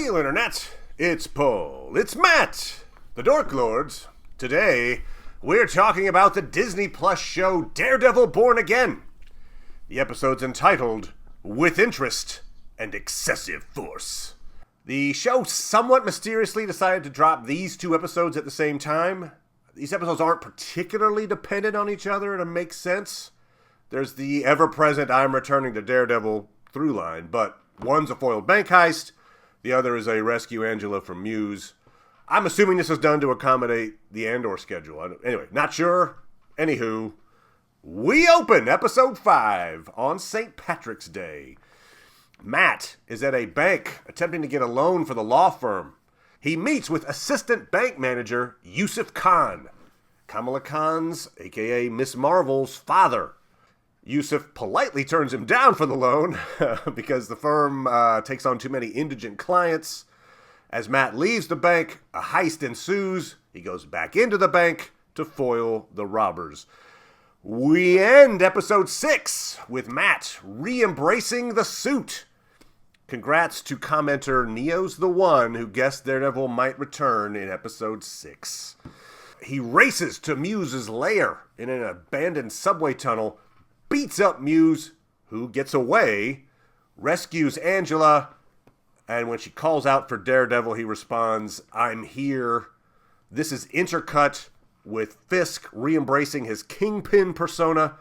Hail Internet, it's Paul, it's Matt, the Dork Lords. Today, we're talking about the Disney Plus show Daredevil Born Again. The episode's entitled, With Interest and Excessive Force. The show somewhat mysteriously decided to drop these two episodes at the same time. These episodes aren't particularly dependent on each other, and it makes sense. There's the ever-present I'm returning to Daredevil through line, but one's a foiled bank heist, the other is a rescue Angela from Muse. I'm assuming this is done to accommodate the Andor schedule. Anyway, not sure. Anywho, we open episode 5 on St. Patrick's Day. Matt is at a bank attempting to get a loan for the law firm. He meets with assistant bank manager Yusuf Khan, Kamala Khan's, aka Miss Marvel's, father. Yusuf politely turns him down for the loan because the firm takes on too many indigent clients. As Matt leaves the bank, a heist ensues. He goes back into the bank to foil the robbers. We end episode 6 with Matt re-embracing the suit. Congrats to commenter Neo's the One who guessed Daredevil might return in episode 6. He races to Muse's lair in an abandoned subway tunnel, beats up Muse, who gets away, rescues Angela, and when she calls out for Daredevil, he responds, "I'm here." This is intercut with Fisk re-embracing his Kingpin persona,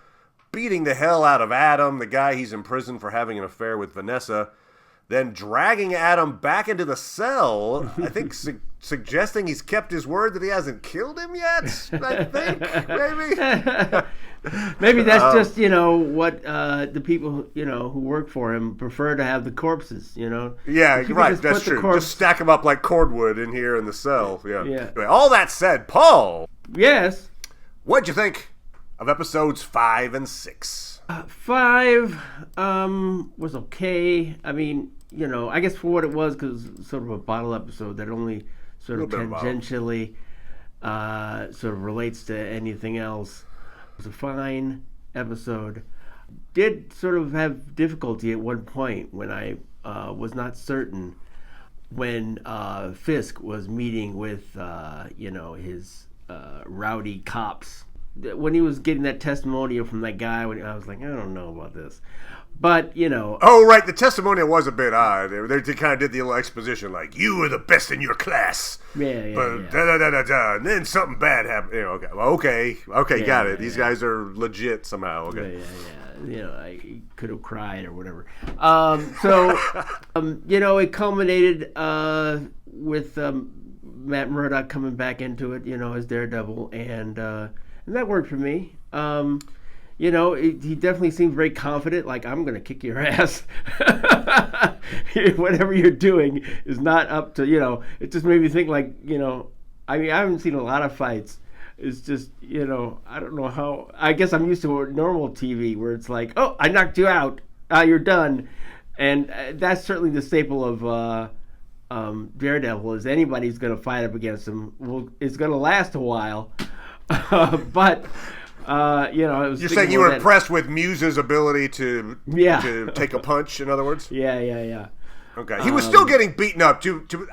beating the hell out of Adam, the guy he's imprisoned for having an affair with Vanessa, then dragging Adam back into the cell, I think suggesting he's kept his word that he hasn't killed him yet, I think, maybe. Maybe that's just, what the people, who work for him prefer to have the corpses, Yeah, right, that's true. Just stack them up like cordwood in here in the cell. Yeah. Anyway, all that said, Paul. Yes? What'd you think of episodes 5 and 6? 5 was okay. I mean, I guess for what it was, because it's sort of a bottle episode that only sort of tangentially sort of relates to anything else. It was a fine episode. Did sort of have difficulty at one point when I was not certain when Fisk was meeting with, his rowdy cops. When he was getting that testimonial from that guy, when I was like, I don't know about this. But, Oh, right, the testimonial was a bit odd. They kind of did the little exposition, like, you were the best in your class. Yeah. Da-da-da-da-da. And then something bad happened. Okay, got it. These guys are legit somehow. Okay. Yeah. I could have cried or whatever. It culminated with Matt Murdock coming back into it, as Daredevil, and that worked for me. He definitely seemed very confident, like, I'm going to kick your ass. Whatever you're doing is not up to, it just made me think, like, I haven't seen a lot of fights. It's just, I don't know how, I guess I'm used to normal TV where it's like, oh, I knocked you out. You're done. And that's certainly the staple of Daredevil, is anybody's going to fight up against him. It's going to last a while. But... You're saying you were impressed with Muse's ability to take a punch, in other words? Yeah. Okay. He was still getting beaten up.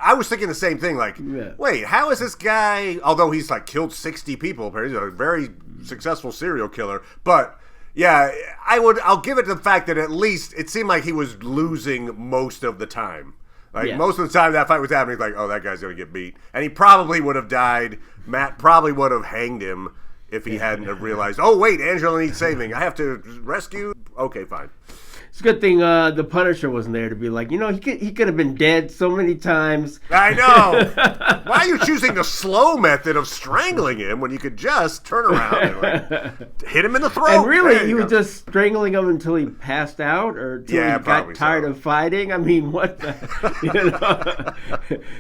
I was thinking the same thing, like, wait, how is this guy, although he's like killed 60 people, he's a very successful serial killer, but yeah, I'll give it to the fact that at least it seemed like he was losing most of the time. Most of the time that fight was happening, like, oh, that guy's going to get beat. And he probably would have died. Matt probably would have hanged him if he hadn't have realized, oh, wait, Angela needs saving. I have to rescue? Okay, fine. It's a good thing the Punisher wasn't there to be like, he could have been dead so many times. I know. Why are you choosing the slow method of strangling him when you could just turn around and hit him in the throat? And really, he was just strangling him until he passed out or until he got tired of fighting? I mean, what the...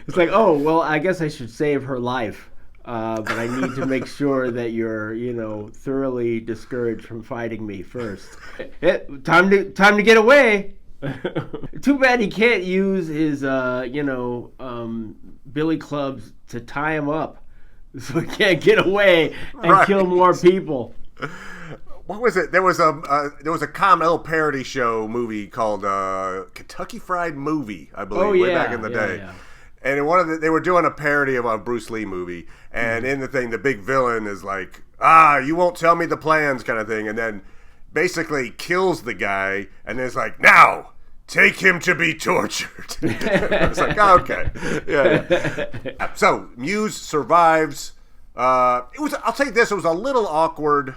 It's like, oh, well, I guess I should save her life. But I need to make sure that you're, thoroughly discouraged from fighting me first. Time to get away. Too bad he can't use his, billy clubs to tie him up, so he can't get away and kill more people. What was it? There was a little parody show movie called Kentucky Fried Movie, I believe, way back in the day. Yeah. And in they were doing a parody of a Bruce Lee movie, and in the thing, the big villain is like, you won't tell me the plans, kind of thing, and then basically kills the guy, and is like, now take him to be tortured. It's like, okay, yeah. So Muse survives. I'll tell you this: it was a little awkward.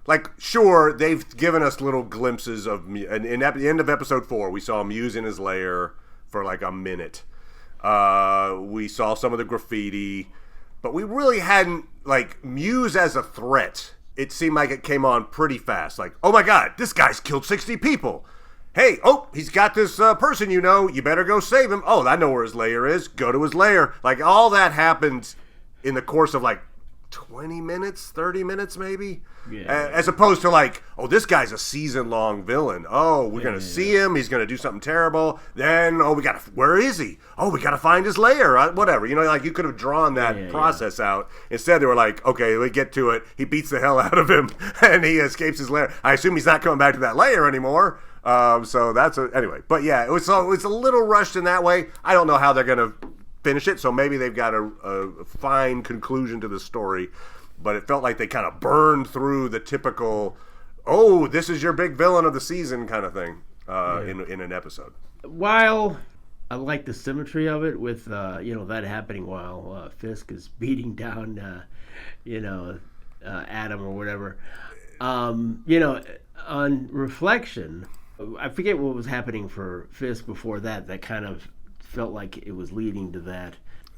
Like, sure, they've given us little glimpses of, and at the end of episode 4, we saw Muse in his lair for like a minute. We saw some of the graffiti, but we really hadn't, like, Muse as a threat. It seemed like it came on pretty fast. Like, oh my God, this guy's killed 60 people. Hey, he's got this person you know. You better go save him. Oh, I know where his lair is. Go to his lair. Like, all that happened in the course of, like, 20 minutes, 30 minutes maybe. Yeah. As opposed to like, this guy's a season-long villain. We're going to see him. He's going to do something terrible. Then, where is he? We got to find his lair. Whatever. You know, like you could have drawn that process out. Instead, they were like, okay, we get to it. He beats the hell out of him and he escapes his lair. I assume he's not coming back to that lair anymore. So that's anyway. But yeah, it was a little rushed in that way. I don't know how they're going to finish it, so maybe they've got a fine conclusion to the story, but it felt like they kind of burned through the typical, this is your big villain of the season kind of thing in an episode. While I like the symmetry of it with that happening while Fisk is beating down Adam or whatever, on reflection, I forget what was happening for Fisk before that kind of felt like it was leading to that.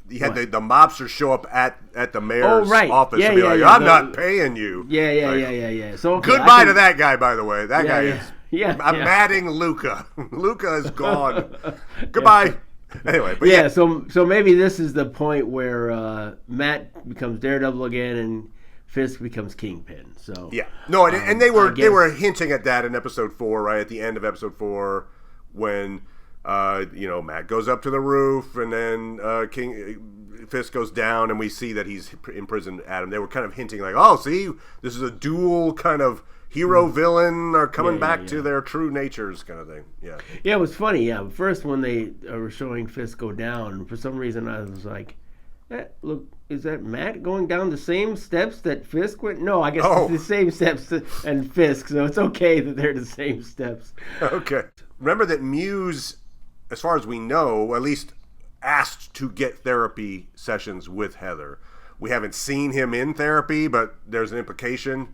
You had the mobsters show up at the mayor's office and be like, I'm not paying you. Yeah. So goodbye to that guy, by the way. That guy is... I'm matting Luca. Luca is gone. Goodbye. Anyway, but so maybe this is the point where Matt becomes Daredevil again and Fisk becomes Kingpin. So and they were hinting at that in episode 4, right at the end of episode 4, when Matt goes up to the roof, and then Fisk goes down, and we see that he's imprisoned Adam. They were kind of hinting like, see, this is a dual kind of hero-villain are coming back to their true natures kind of thing. Yeah. Yeah, it was funny. Yeah, first when they were showing Fisk go down, for some reason I was like, look, is that Matt going down the same steps that Fisk went? No, I guess it's the same steps and Fisk, so it's okay that they're the same steps. Okay. Remember that Muse, as far as we know, at least asked to get therapy sessions with Heather. We haven't seen him in therapy, but there's an implication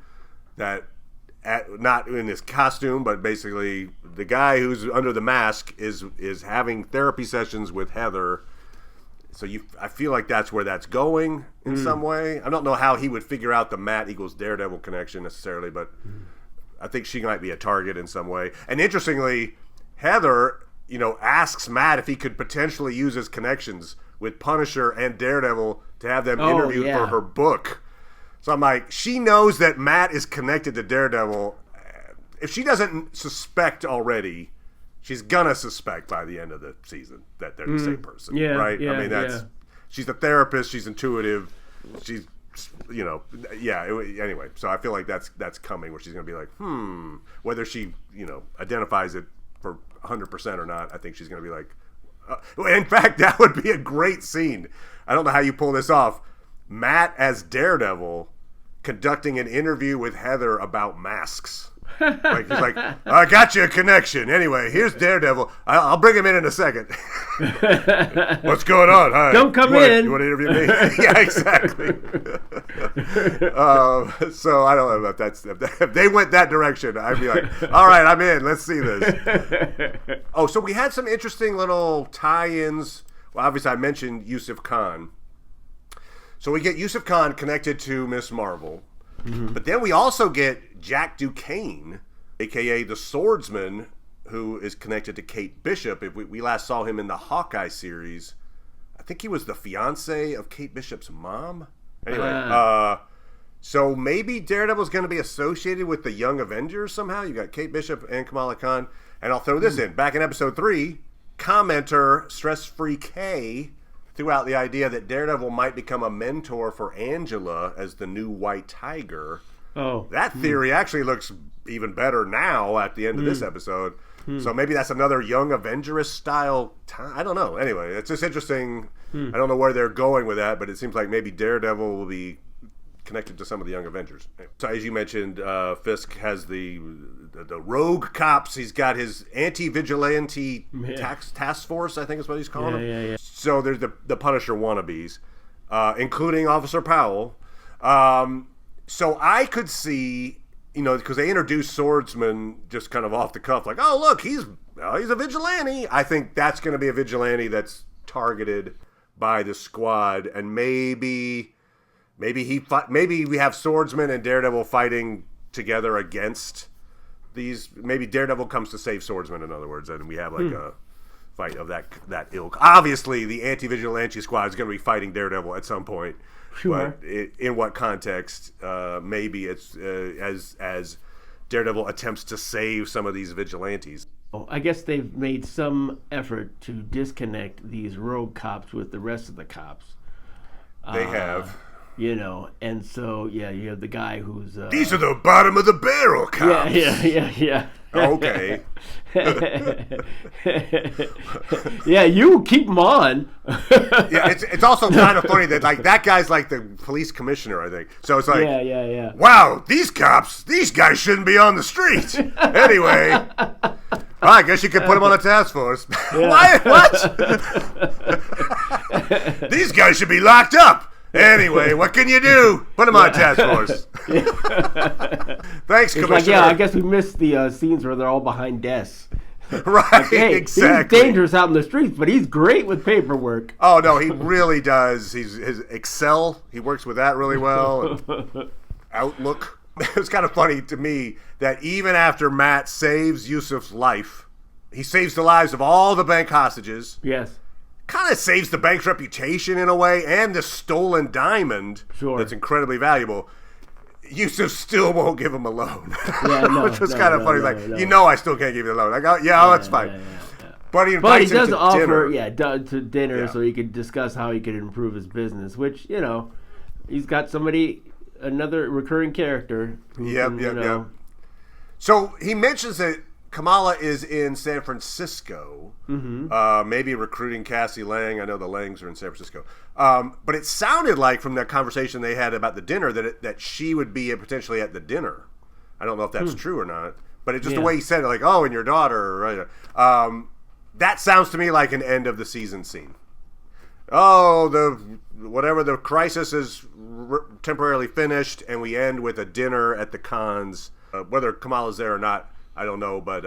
that, not in his costume, but basically the guy who's under the mask is having therapy sessions with Heather. So I feel like that's where that's going in some way. I don't know how he would figure out the Matt equals Daredevil connection necessarily, but I think she might be a target in some way. And interestingly, Heather, asks Matt if he could potentially use his connections with Punisher and Daredevil to have them interviewed for her book. So I'm like, she knows that Matt is connected to Daredevil. If she doesn't suspect already, she's gonna suspect by the end of the season that they're the same person, right? I mean, she's a therapist. She's intuitive. She's, anyway, so I feel like that's coming, where she's gonna be like, whether she, identifies it for 100% or not. I think she's gonna be like, in fact, that would be a great scene. I don't know how you pull this off. Matt as Daredevil conducting an interview with Heather about masks. Like, he's like, I got you a connection. Anyway, here's Daredevil. I'll bring him in a second. What's going on? Hi. Don't come in. You want to interview me? Yeah, exactly. So I don't know if if they went that direction, I'd be like, all right, I'm in. Let's see this. So we had some interesting little tie-ins. Well, obviously, I mentioned Yusuf Khan. So we get Yusuf Khan connected to Miss Marvel. But then we also get Jack Duquesne, a.k.a. the Swordsman, who is connected to Kate Bishop. If we last saw him in the Hawkeye series. I think he was the fiancé of Kate Bishop's mom. Anyway, so maybe Daredevil's going to be associated with the Young Avengers somehow. You got Kate Bishop and Kamala Khan. And I'll throw this in. Back in episode 3, commenter Stress Free K threw out the idea that Daredevil might become a mentor for Angela as the new White Tiger. Oh. That theory actually looks even better now at the end of this episode. So maybe that's another Young Avengers style time. I don't know. Anyway, it's just interesting. I don't know where they're going with that, but it seems like maybe Daredevil will be connected to some of the Young Avengers. So as you mentioned, Fisk has the rogue cops. He's got his anti-vigilante task force, I think is what he's calling them. Yeah. So there's the Punisher wannabes, including Officer Powell. So I could see, because they introduced Swordsman just kind of off the cuff, like, oh, look, he's a vigilante. I think that's going to be a vigilante that's targeted by the squad, and maybe we have Swordsman and Daredevil fighting together against these. Maybe Daredevil comes to save Swordsman, in other words, and we have like a fight of that ilk. Obviously, the anti-vigilante squad is going to be fighting Daredevil at some point. Sure. But in what context? Maybe it's as Daredevil attempts to save some of these vigilantes. I guess they've made some effort to disconnect these rogue cops with the rest of the cops. They have. And so, you have the guy who's... These are the bottom of the barrel cops. Yeah. Okay. Yeah, you keep them on. Yeah, it's also kind of funny that like that guy's like the police commissioner, I think. So it's like, yeah. Wow, these guys shouldn't be on the street. Anyway, I guess you could put them on a task force. Yeah. What? These guys should be locked up. Anyway, what can you do? Put him on task force. Thanks, Commissioner. Like, I guess we missed the scenes where they're all behind desks. Right, like, hey, exactly. He's dangerous out in the streets, but he's great with paperwork. Oh, no, he really does. His Excel, he works with that really well. And Outlook. It was kind of funny to me that even after Matt saves Yusuf's life, he saves the lives of all the bank hostages. Yes. Kind of saves the bank's reputation in a way, and the stolen diamond that's incredibly valuable. Yusuf still won't give him a loan. Which was kind of funny. I still can't give you the loan. I go, that's fine. Yeah. But he invites him to offer, dinner. To dinner so he could discuss how he could improve his business, which, he's got another recurring character. Yep. So he mentions that Kamala is in San Francisco, maybe recruiting Cassie Lang. I know the Langs are in San Francisco. But it sounded like from that conversation they had about the dinner that she would be potentially at the dinner. I don't know if that's true or not. But it's just the way he said it, like, oh, and your daughter. Right? That sounds to me like an end of the season scene. Oh, the crisis is temporarily finished, and we end with a dinner at the cons. Whether Kamala's there or not, I don't know, but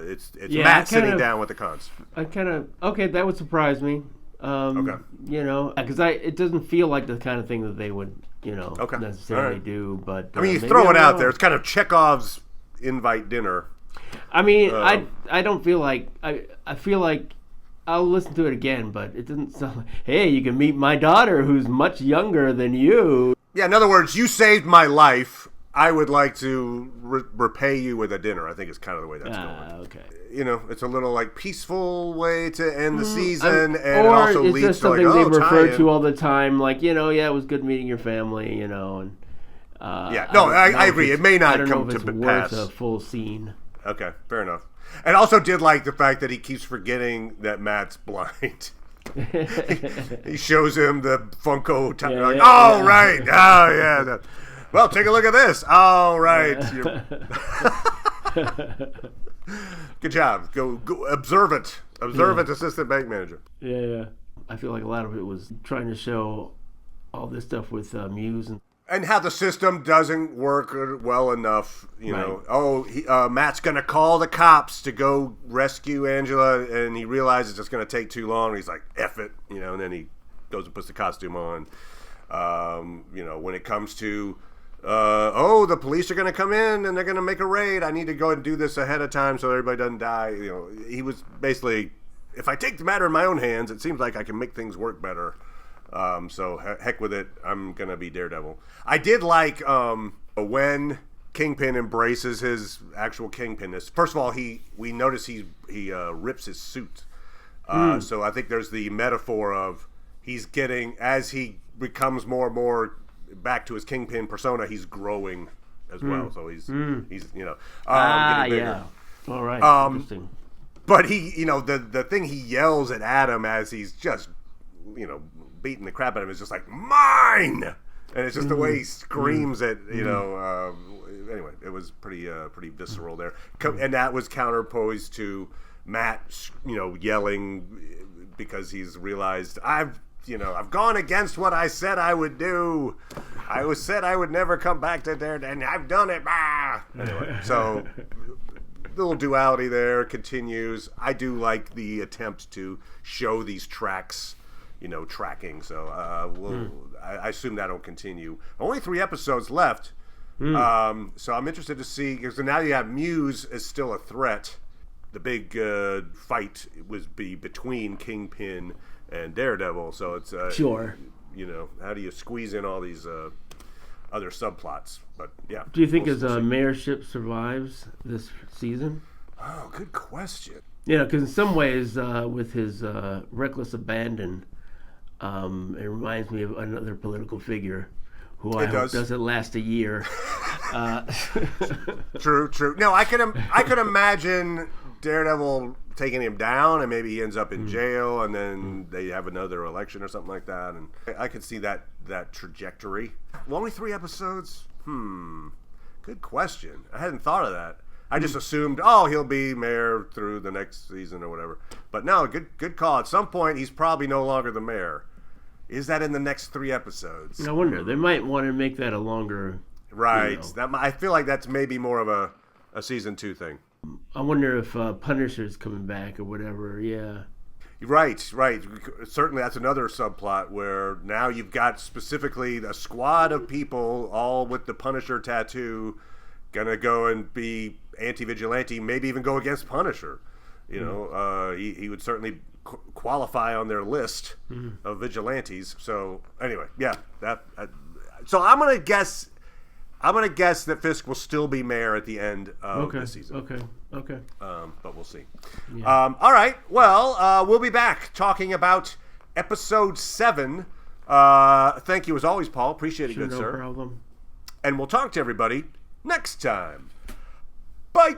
it's Matt sitting down with the cons. That would surprise me. Okay. Because it doesn't feel like the kind of thing that they would, necessarily do. But I mean, you throw it out there. It's kind of Chekhov's invite dinner. I mean, I don't feel like I feel like I'll listen to it again, but it doesn't sound like, hey, you can meet my daughter who's much younger than you. Yeah, in other words, you saved my life. I would like to repay you with a dinner. I think it's kind of the way that's going. Okay. It's a little like peaceful way to end the season, and it or also it's leads just to like, something they refer tie-in. to all the time. Like, it was good meeting your family, and I agree. It may not come to pass. Worth a full scene. Okay, fair enough. And also did like the fact that he keeps forgetting that Matt's blind. He shows him the Funko. Right. Oh, yeah. Well, take a look at this. All right. Good job. Go observant. Observant assistant bank manager. Yeah. I feel like a lot of it was trying to show all this stuff with Muse and how the system doesn't work well enough. Matt's going to call the cops to go rescue Angela, and he realizes it's going to take too long. He's like, F it, and then he goes and puts the costume on. When it comes to, the police are going to come in and they're going to make a raid. I need to go and do this ahead of time so everybody doesn't die. He was basically, if I take the matter in my own hands, it seems like I can make things work better. So heck with it. I'm going to be Daredevil. I did like when Kingpin embraces his actual Kingpinness. First of all, we notice he rips his suit. So I think there's the metaphor of he's getting, as he becomes more and more back to his Kingpin persona, he's growing as well. So he's getting bigger. Yeah. All right. Interesting. But he, the thing he yells at Adam as he's just, beating the crap out of him is just like, mine! And it's just the way he screams at, anyway, it was pretty visceral there. And that was counterposed to Matt, yelling because he's realized, I've gone against what I said I would do. I said I would never come back to Daredevil, and I've done it. Bah! Anyway, so little duality there continues. I do like the attempt to show these tracks, tracking. So I assume that'll continue. Only 3 episodes left. So I'm interested to see, because now you have Muse as still a threat. The big fight be between Kingpin and Daredevil. So it's sure. How do you squeeze in all these other subplots? But yeah. Do you think his mayorship survives this season? Oh, good question. Because in some ways, with his reckless abandon, it reminds me of another political figure who I hope doesn't last a year. True. No, I could imagine Daredevil taking him down, and maybe he ends up in jail, and then they have another election or something like that. And I could see that trajectory. Well, only 3 episodes. Good question. I hadn't thought of that. I just assumed, he'll be mayor through the next season or whatever. But no, good call. At some point, he's probably no longer the mayor. Is that in the next 3 episodes? I wonder. They might want to make that a longer... Right. I feel like that's maybe more of a season 2 thing. I wonder if Punisher's coming back or whatever. Yeah. Right. Certainly, that's another subplot where now you've got specifically a squad of people, all with the Punisher tattoo, gonna go and be anti-vigilante, maybe even go against Punisher. He would certainly qualify on their list of vigilantes. So anyway, yeah. So I'm gonna guess that Fisk will still be mayor at the end of the season. Okay. But we'll see. Yeah. All right. Well, we'll be back talking about episode 7. Thank you as always, Paul. Appreciate it, good sir. No problem. And we'll talk to everybody next time. Bye.